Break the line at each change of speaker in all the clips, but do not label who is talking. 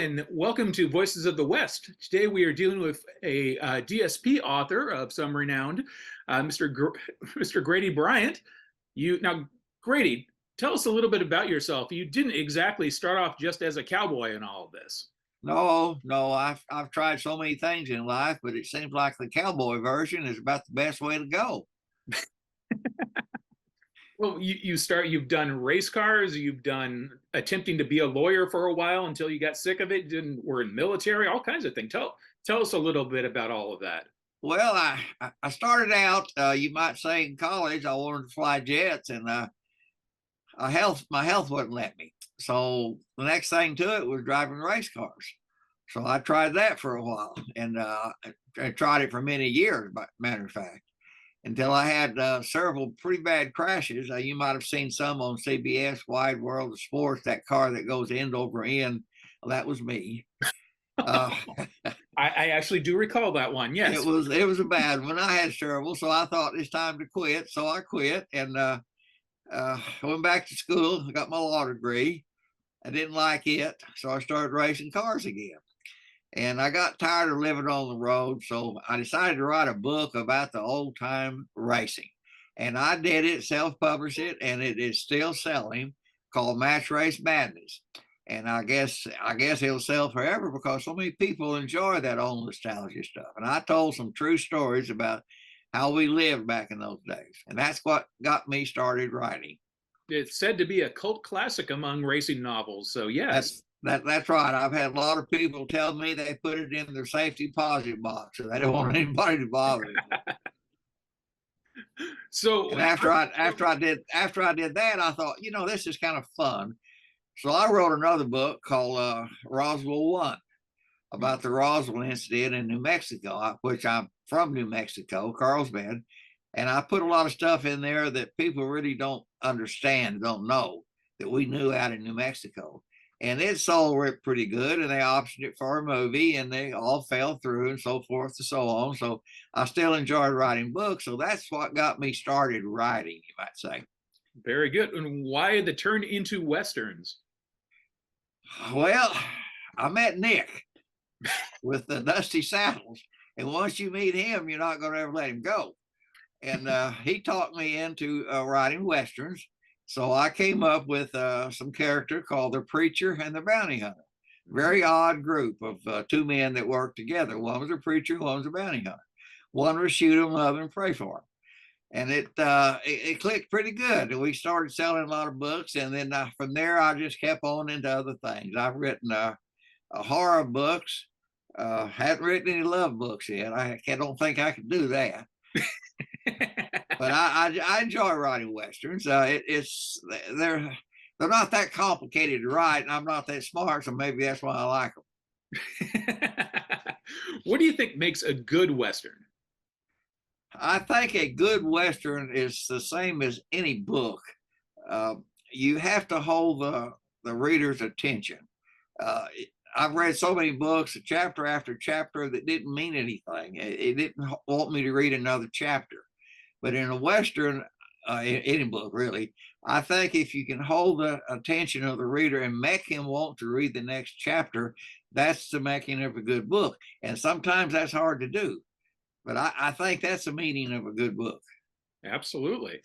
and welcome to Voices of the West. Today we are dealing with a DSP author of some renown, Mr. Grady Bryant. Grady, tell us a little bit about yourself. You didn't exactly start off just as a cowboy in all of this.
No, I've tried so many things in life, but it seems like the cowboy version is about the best way to go.
Well, you've done race cars, you've done attempting to be a lawyer for a while until you got sick of it, were in military, all kinds of things. Tell us a little bit about all of that.
Well, I started out, you might say, in college. I wanted to fly jets, and my health wouldn't let me. So the next thing to it was driving race cars. So I tried that for a while, and I tried it for many years, by matter of fact, until I had several pretty bad crashes. You might have seen some on CBS, Wide World of Sports, that car that goes end over end. Well, that was me.
I actually do recall that one. Yes,
it was a bad one. I had several, so I thought it's time to quit. So I quit and went back to school. I got my law degree. I didn't like it, so I started racing cars again. And I got tired of living on the road, so I decided to write a book about the old time racing. And I did it, self-published it, and it is still selling, called Match Race Madness. And I guess it'll sell forever because so many people enjoy that old nostalgia stuff. And I told some true stories about how we lived back in those days. And that's what got me started writing.
It's said to be a cult classic among racing novels. So yes.
That's right. I've had a lot of people tell me they put it in their safety deposit box, so they don't want anybody to bother them.
So
and after I did that, I thought, this is kind of fun. So I wrote another book called Roswell One, about the Roswell incident in New Mexico, which I'm from New Mexico, Carlsbad, and I put a lot of stuff in there that people really don't understand, don't know, that we knew out in New Mexico. And it sold pretty good, and they optioned it for a movie, and they all fell through, and so forth and so on. So I still enjoyed writing books. So that's what got me started writing, you might say.
Very good. And why the turn into Westerns?
Well, I met Nick with the Dusty Saddles, and once you meet him, you're not going to ever let him go. And he talked me into writing Westerns. So I came up with some character called the Preacher and the Bounty Hunter. Very odd group of two men that worked together. One was a preacher, one was a bounty hunter. One was shoot 'em, love 'em, and pray for 'em. And it clicked pretty good. And we started selling a lot of books. And then from there, I just kept on into other things. I've written horror books. Haven't written any love books yet. I don't think I can do that. But I enjoy writing Westerns. They're not that complicated to write, and I'm not that smart, so maybe that's why I like them.
What do you think makes a good Western?
I think a good Western is the same as any book. You have to hold the reader's attention. I've read so many books, chapter after chapter, that didn't mean anything. It didn't want me to read another chapter. But in a Western, any book really, I think if you can hold the attention of the reader and make him want to read the next chapter, that's the making of a good book. And sometimes that's hard to do. But I think that's the meaning of a good book.
Absolutely.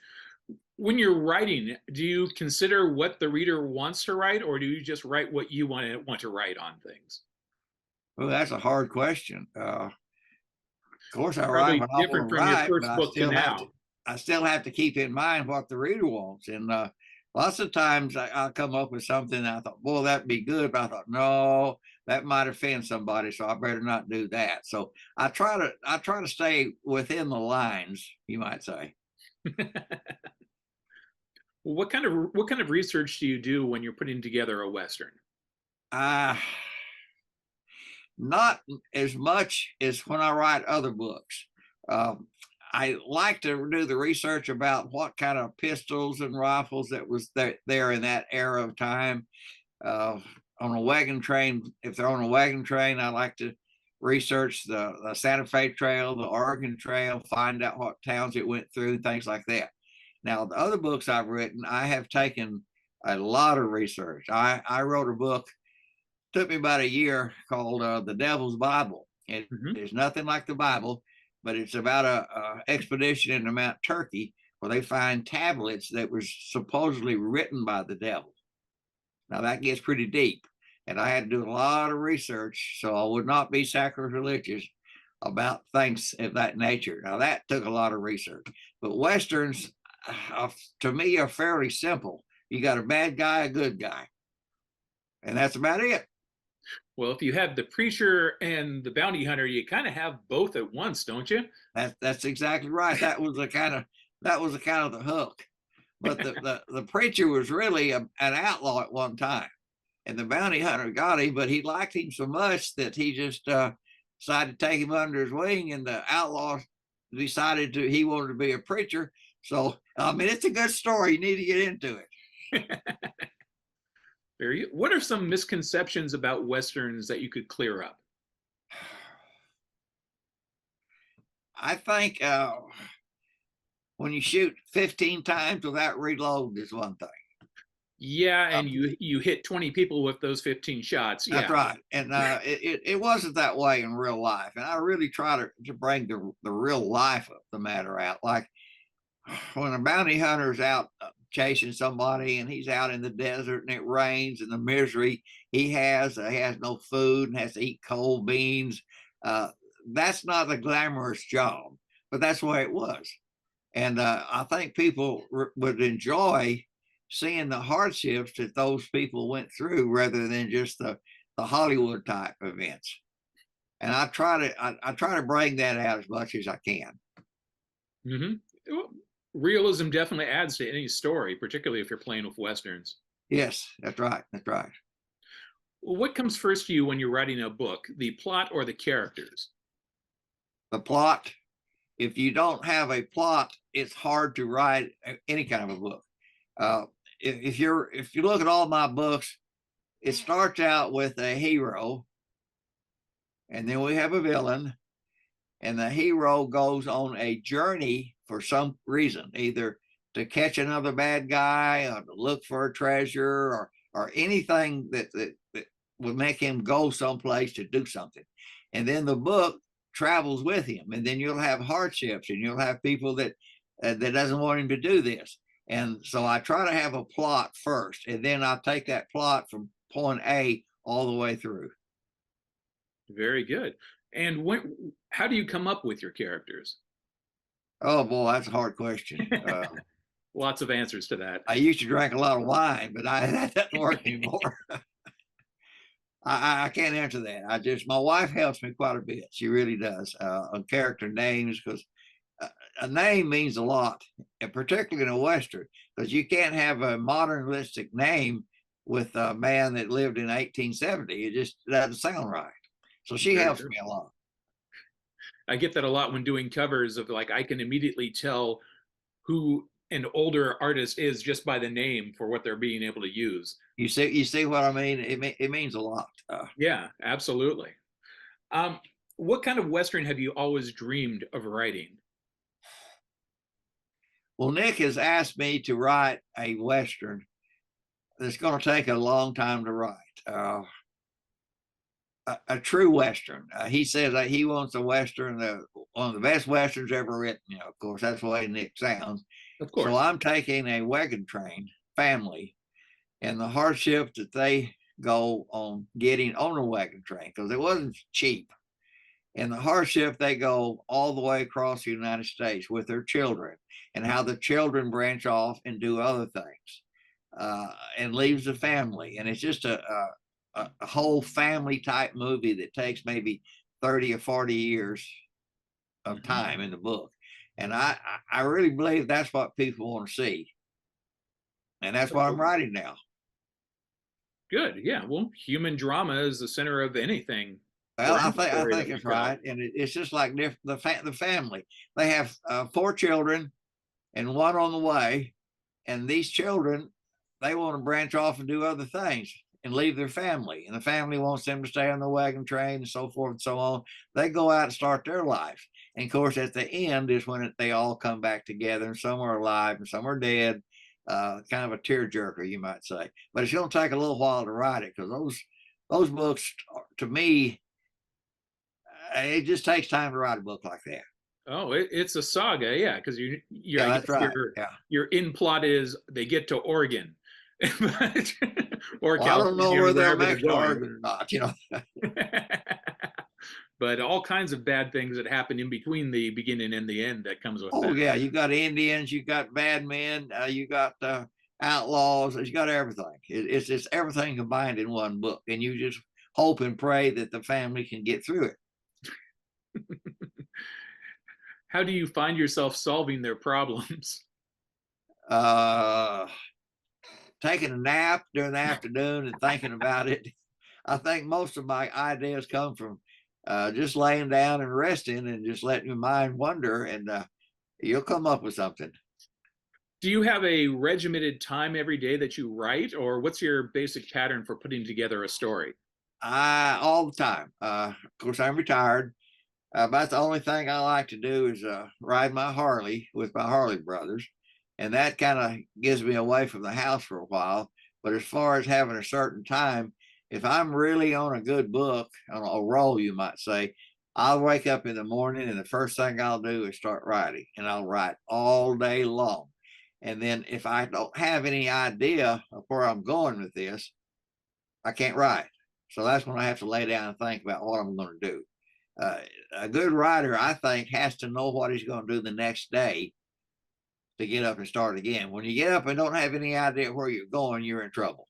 When you're writing, do you consider what the reader wants to write, or do you just write what you want to write on things?
Well, that's a hard question. Of course, I
Probably
write what I want to write, but I still have to keep in mind what the reader wants. And lots of times I'll come up with something and I thought, boy, that'd be good. But I thought, no, that might offend somebody, so I better not do that. So I try to stay within the lines, you might say.
What kind of research do you do when you're putting together a Western?
Not as much as when I write other books. I like to do the research about what kind of pistols and rifles that was there in that era of time. On a wagon train, if they're on a wagon train, I like to research the Santa Fe Trail, the Oregon Trail, find out what towns it went through, things like that. Now, the other books I've written, I have taken a lot of research. I wrote a book took me about a year, called The Devil's Bible. It
Hmm.
is nothing like the Bible, but it's about a expedition into Mount Turkey where they find tablets that were supposedly written by the devil. Now that gets pretty deep, and I had to do a lot of research, so I would not be sacrilegious about things of that nature. Now that took a lot of research, but westerns, to me, are fairly simple. You got a bad guy, a good guy, and that's about it.
Well, if you have the preacher and the bounty hunter, you kind of have both at once, don't you?
That's exactly right. That was the kind of the hook. But the preacher was really an outlaw at one time, and the bounty hunter got him, but he liked him so much that he just decided to take him under his wing, and the outlaw decided he wanted to be a preacher. So I mean, it's a good story. You need to get into it.
What are some misconceptions about westerns that you could clear up?
I think when you shoot 15 times without reload is one thing.
Yeah,
Uh,
and you hit 20 people with those 15 shots.
that's
Yeah.
right. And it wasn't that way in real life. And I really try to bring the real life of the matter out. Like when a bounty hunter's out chasing somebody and he's out in the desert and it rains and the misery he has no food and has to eat cold beans. That's not a glamorous job, but that's the way it was. And I think people would enjoy seeing the hardships that those people went through rather than just the Hollywood type events. And I try to bring that out as much as I can.
Hmm. Realism definitely adds to any story, particularly if you're playing with westerns.
Yes, that's right. That's right.
Well, what comes first to you when you're writing a book, the plot or the characters?
The plot. If you don't have a plot, it's hard to write any kind of a book. Uh, if you look at all my books, it starts out with a hero, and then we have a villain, and the hero goes on a journey for some reason, either to catch another bad guy or to look for a treasure or anything that would make him go someplace to do something. And then the book travels with him, and then you'll have hardships and you'll have people that doesn't want him to do this. And so I try to have a plot first, and then I take that plot from point A all the way through.
Very good. And how do you come up with your characters?
Oh boy, that's a hard question.
Lots of answers to that.
I used to drink a lot of wine, but that doesn't work anymore. I can't answer that. My wife helps me quite a bit. She really does on character names, because a name means a lot, and particularly in a Western, because you can't have a modernistic name with a man that lived in 1870. It just doesn't sound right. So she
Very
helps
good.
me a lot.
I get that a lot when doing covers of like I can immediately tell who an older artist is just by the name for what they're being able to use.
You see what I mean? It means a lot.
Yeah, absolutely. Um, what kind of Western have you always dreamed of writing?
Well, Nick has asked me to write a Western that's going to take a long time to write. A true Western. He says that he wants a Western, one of the best Westerns ever written. Of course, that's the way Nick sounds.
Of
So
course.
I'm taking a wagon train family and the hardship that they go on getting on a wagon train, because it wasn't cheap, and the hardship they go all the way across the United States with their children, and how the children branch off and do other things, and leaves the family. And it's just a whole family type movie that takes maybe 30 or 40 years of time in the book. And I really believe that's what people want to see. And that's what I'm writing now.
Good. Yeah. Well, human drama is the center of anything.
Well,
Or any
I
story that
think
we
it's
tell.
right, and it's just like the family. They have 4 children and one on the way, and these children, they want to branch off and do other things and leave their family, and the family wants them to stay on the wagon train and so forth and so on. They go out and start their life, and of course, at the end is when they all come back together, and some are alive and some are dead. Kind of a tearjerker, you might say, but it's going to take a little while to write it, because those books, to me, it just takes time to write a book like that.
Oh, it's a saga, yeah, because
Yeah,
I
that's
guess
right. Yeah.
your in plot is they get to Oregon, or
Well, I don't know
California, or
whether they'll
wherever they're
make it to
going.
Oregon or not, you know.
But all kinds of bad things that happen in between the beginning and the end that comes with
Oh
that.
yeah, you got Indians, you got bad men, you got outlaws, you got everything. It's just everything combined in one book, and you just hope and pray that the family can get through it.
How do you find yourself solving their problems?
Uh, Taking a nap during the afternoon and thinking about it. I think most of my ideas come from just laying down and resting and just letting your mind wander, and you'll come up with something.
Do you have a regimented time every day that you write, or what's your basic pattern for putting together a story?
All the time. Of course, I'm retired. About the only thing I like to do is ride my Harley with my Harley brothers, and that kind of gives me away from the house for a while. But as far as having a certain time, if I'm really on a good book, on a roll, you might say, I'll wake up in the morning and the first thing I'll do is start writing, and I'll write all day long. And then if I don't have any idea of where I'm going with this, I can't write. So that's when I have to lay down and think about what I'm going to do. Uh, a good writer, I think, has to know what he's going to do the next day to get up and start again. When you get up and don't have any idea where you're going, you're in trouble.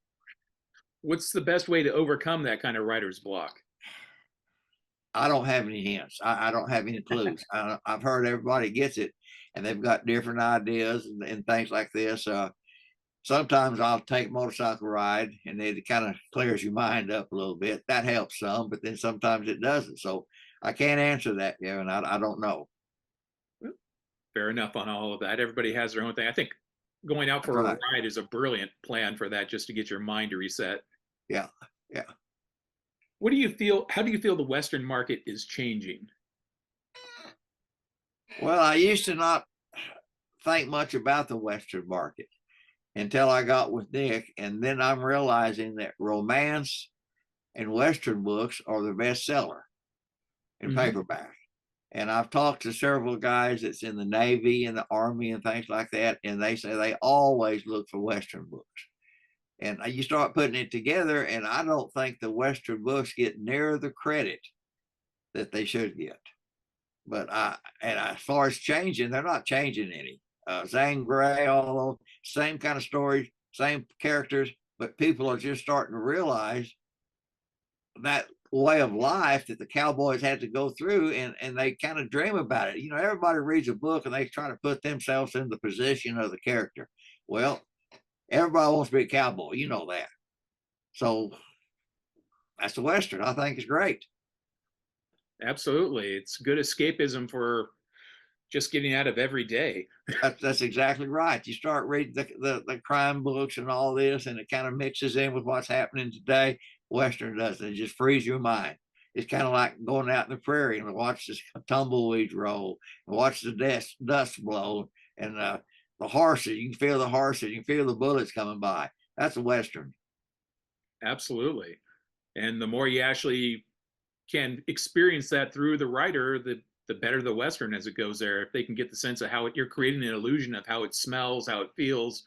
What's the best way to overcome that kind of writer's block?
I don't have any hints. I don't have any clues. I've heard everybody gets it, and they've got different ideas and things like this. Sometimes I'll take a motorcycle ride, and it kind of clears your mind up a little bit. That helps some, but then sometimes it doesn't. So I can't answer that, Kevin. I don't know.
Fair enough on all of that. Everybody has their own thing. I think going out
That's
for a
right.
ride is a brilliant plan for that, just to get your mind to reset.
Yeah. Yeah.
What do you feel? How do you feel the Western market is changing?
Well, I used to not think much about the Western market until I got with Nick. And then I'm realizing that romance and Western books are the best seller in
Mhm.
paperback. And I've talked to several guys that's in the Navy and the Army and things like that, and they say they always look for Western books. And you start putting it together, and I don't think the Western books get near the credit that they should get. But as far as changing, they're not changing any. Zane Grey, all those same kind of stories, same characters, but people are just starting to realize that way of life that the cowboys had to go through, and they kind of dream about it. You know, everybody reads a book and they try to put themselves in the position of the character. Well, everybody wants to be a cowboy, you know that. So that's the Western. I think is great.
Absolutely. It's good escapism for just getting out of every day.
That's exactly right. You start reading the crime books and all this, and it kind of mixes in with what's happening today. Western doesn't. It just frees your mind. It's kind of like going out in the prairie and watch this tumbleweeds roll and watch the dust blow, and the horses. You can feel the horses. You can feel the bullets coming by. That's a Western.
Absolutely. And the more you actually can experience that through the writer, the better the Western as it goes there. If they can get the sense of how you're creating an illusion of how it smells, how it feels,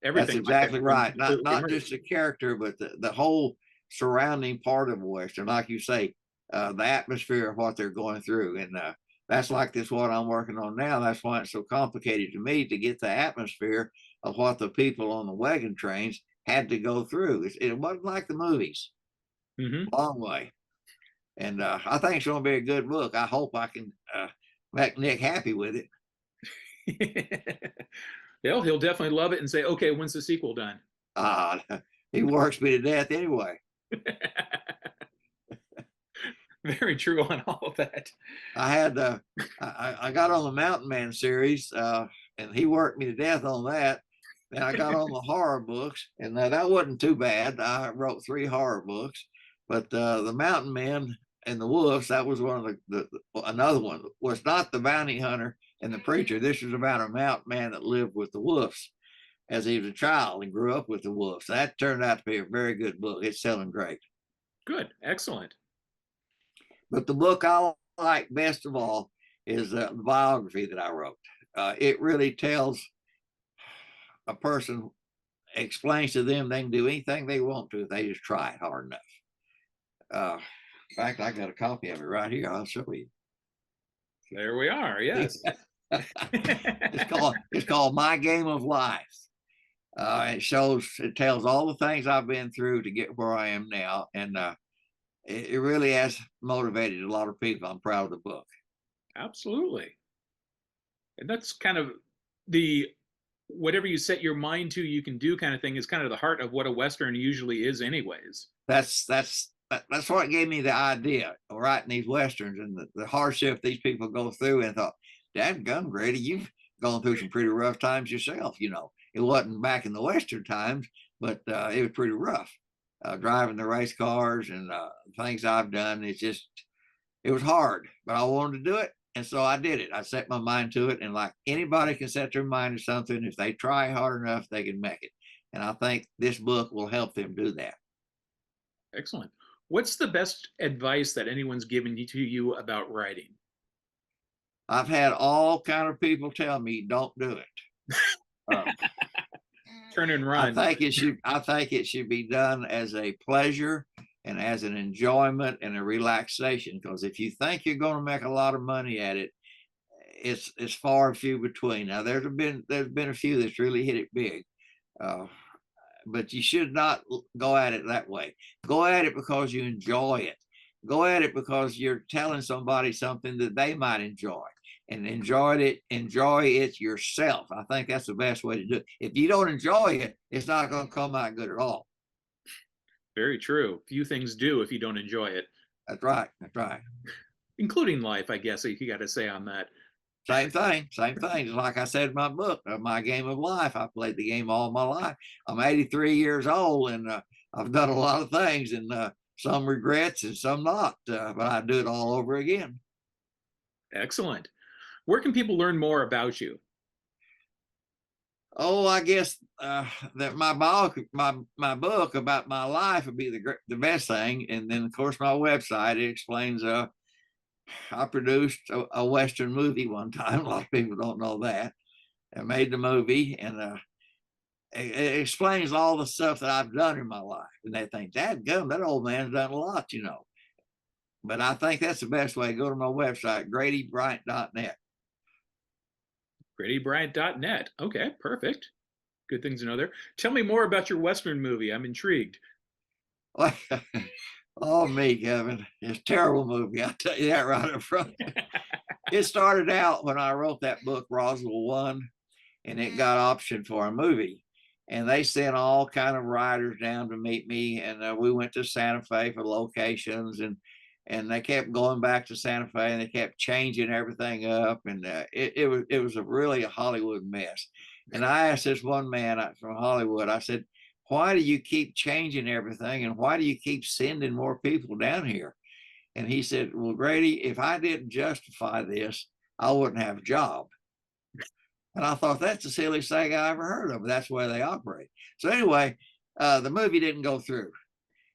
That's
everything like that
exactly
becomes
right. Not
completely
not
immersive.
just the character, but the whole surrounding part of a Western, like you say, the atmosphere of what they're going through. And that's like this what I'm working on now. That's why it's so complicated to me to get the atmosphere of what the people on the wagon trains had to go through. It wasn't like the movies,
Hmm.
long way. And I think it's going to be a good book. I hope I can make Nick happy with it.
He'll definitely love it and say, okay, when's the sequel done?
Uh, he works me to death anyway.
Very true on all of that.
I had I got on the Mountain Man series, and he worked me to death on that. Then I got on the horror books, and that wasn't too bad. I wrote 3 horror books, but the Mountain Man and the Wolves, that was one of another one was not the bounty hunter and the preacher. This was about a mountain man that lived with the wolves as he was a child and grew up with the wolves. That turned out to be a very good book. It's selling great.
Good. Excellent.
But the book I like best of all is the biography that I wrote. It really tells a person, explains to them they can do anything they want to if they just try it hard enough. In fact, I got a copy of it right here. I'll show you.
There we are. Yes.
It's called My Game of Life. It tells all the things I've been through to get where I am now, and it really has motivated a lot of people. I'm proud of the book.
Absolutely. And that's kind of the whatever you set your mind to, you can do kind of thing is kind of the heart of what a Western usually is, anyways.
That's what gave me the idea of writing these westerns and the hardship these people go through. And I thought, dadgum, Grady, you've gone through some pretty rough times yourself. It wasn't back in the Western times, but it was pretty rough. Driving the race cars and things I've done. It was hard, but I wanted to do it. And so I did it. I set my mind to it. And like anybody can set their mind to something, if they try hard enough, they can make it. And I think this book will help them do that.
Excellent. What's the best advice that anyone's given to you about writing?
I've had all kind of people tell me, don't do it.
Turn and run.
I think it should be done as a pleasure and as an enjoyment and a relaxation. Because if you think you're going to make a lot of money at it, it's far and few between. Now there's been a few that's really hit it big, but you should not go at it that way. Go at it because you enjoy it. Go at it because you're telling somebody something that they might enjoy. And enjoy it yourself. I think that's the best way to do it. If you don't enjoy it, it's not going to come out good at all.
Very true. Few things do if you don't enjoy it.
That's right. That's right.
Including life, I guess you got to say on that.
Same thing. Like I said in my book, My Game of Life. I played the game all my life. I'm 83 years old, and I've done a lot of things, and some regrets and some not. But I do it all over again.
Excellent. Where can people learn more about you?
Oh, I guess that my book about my life would be the best thing, and then of course my website, it explains. I produced a Western movie one time. A lot of people don't know that. I made the movie, and it explains all the stuff that I've done in my life, and they think, "Dadgum, that old man's done a lot," But I think that's the best way. Go to my website, GradyBryant.net.
GradyBryant.net. Okay, perfect. Good things to know there. Tell me more about your Western movie. I'm intrigued.
Oh, me, Kevin. It's a terrible movie. I'll tell you that right up front. It started out when I wrote that book, Roswell 1, and it got optioned for a movie. And they sent all kind of writers down to meet me, and we went to Santa Fe for locations, and they kept going back to Santa Fe, and they kept changing everything up, and it was a Hollywood mess. And I asked this one man from Hollywood, I said, "Why do you keep changing everything, and why do you keep sending more people down here?" And he said, "Well, Grady, if I didn't justify this, I wouldn't have a job." And I thought, that's the silliest thing I ever heard of. But that's the way they operate. So anyway, the movie didn't go through.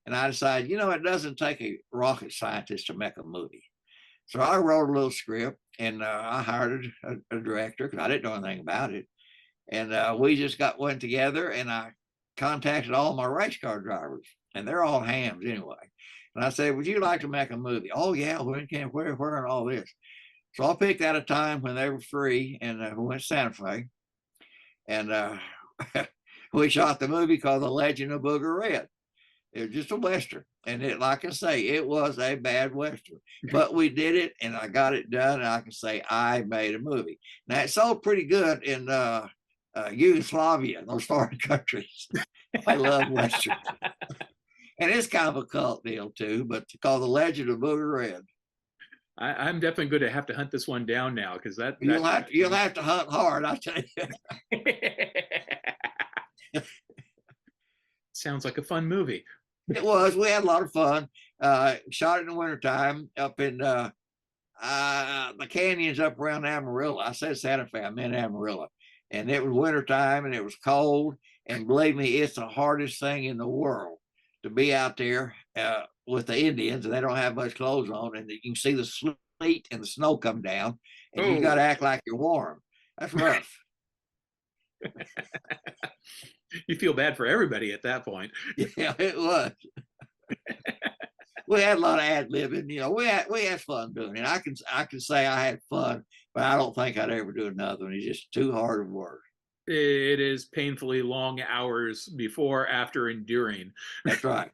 And I decided, it doesn't take a rocket scientist to make a movie. So I wrote a little script, and I hired a director because I didn't know anything about it. And we just went together, and I contacted all my race car drivers, and they're all hams anyway. And I said, "Would you like to make a movie?" "Oh yeah, when can, where, and all this." So I picked out a time when they were free, and we went to Santa Fe, and we shot the movie called The Legend of Booger Red. It was just a Western. And like I say, it was a bad Western, but we did it, and I got it done. And I can say I made a movie. Now it sold pretty good in Yugoslavia, those foreign countries. I love Western. And it's kind of a cult deal too, but it's called The Legend of Booger Red.
I'm definitely going to have to hunt this one down now, because
you'll have to hunt hard, I tell you.
Sounds like a fun movie.
It was. We had a lot of fun. Shot it in the wintertime up in the canyons up around Amarillo. I said Santa Fe, I meant Amarillo. And it was wintertime, and it was cold. And believe me, it's the hardest thing in the world to be out there with the Indians, and they don't have much clothes on, and you can see the sleet and the snow come down, and you got to act like you're warm. That's rough.
You feel bad for everybody at that point.
Yeah, it was. We had a lot of ad libbing, you know. We had fun doing it. I can say I had fun, but I don't think I'd ever do another one. It's just too hard of work.
It is painfully long hours before, after, and during.
That's right.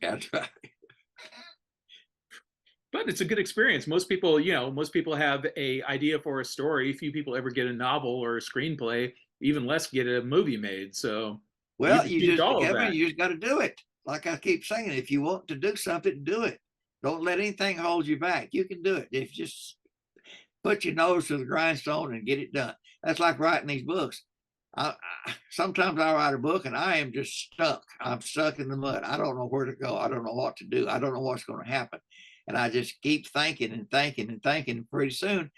That's right.
But it's a good experience. Most people, most people have a idea for a story. Few people ever get a novel or a screenplay, even less get a movie made. So,
well, you just got to do it. Like I keep saying, if you want to do something, do it. Don't let anything hold you back. You can do it. If you just put your nose to the grindstone and get it done. That's like writing these books. Sometimes I write a book and I am just stuck. I'm stuck in the mud. I don't know where to go. I don't know what to do. I don't know what's going to happen. And I just keep thinking and thinking and thinking. And pretty soon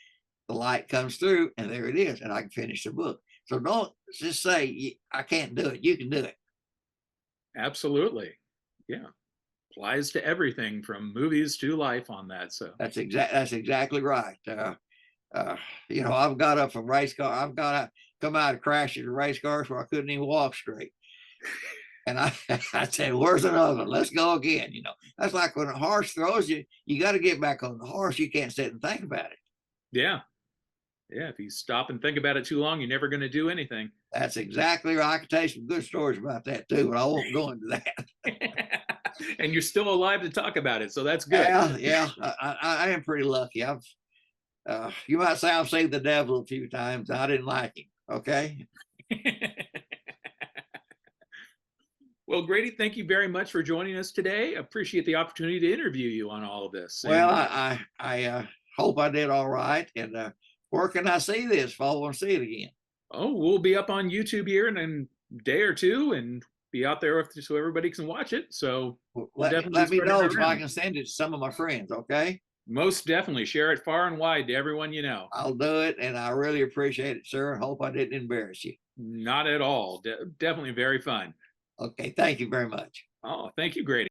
the light comes through and there it is. And I can finish the book. So don't just say, I can't do it. You can do it.
Absolutely. Yeah. Applies to everything from movies to life on that. So
that's exactly right. I've got up from race car. I've got to come out of crashes of race cars where I couldn't even walk straight. And I said, where's another one? Let's go again. That's like when a horse throws you, you got to get back on the horse. You can't sit and think about it.
Yeah. Yeah. If you stop and think about it too long, you're never going to do anything.
That's exactly right. I can tell you some good stories about that too, but I won't go into that.
And you're still alive to talk about it. So that's good.
Yeah. I am pretty lucky. You might say I've saved the devil a few times. I didn't like him. Okay.
Well, Grady, thank you very much for joining us today. I appreciate the opportunity to interview you on all of this.
Well, I hope I did all right. And where can I see this if I want to see it again?
Oh, we'll be up on YouTube here in a day or two and be out there so everybody can watch it. So
let me know so I can send it to some of my friends. Okay.
Most definitely. Share it far and wide to everyone you know.
I'll do it. And I really appreciate it, sir. And hope I didn't embarrass you.
Not at all. Definitely very fun.
Okay. Thank you very much.
Oh, thank you, Grady.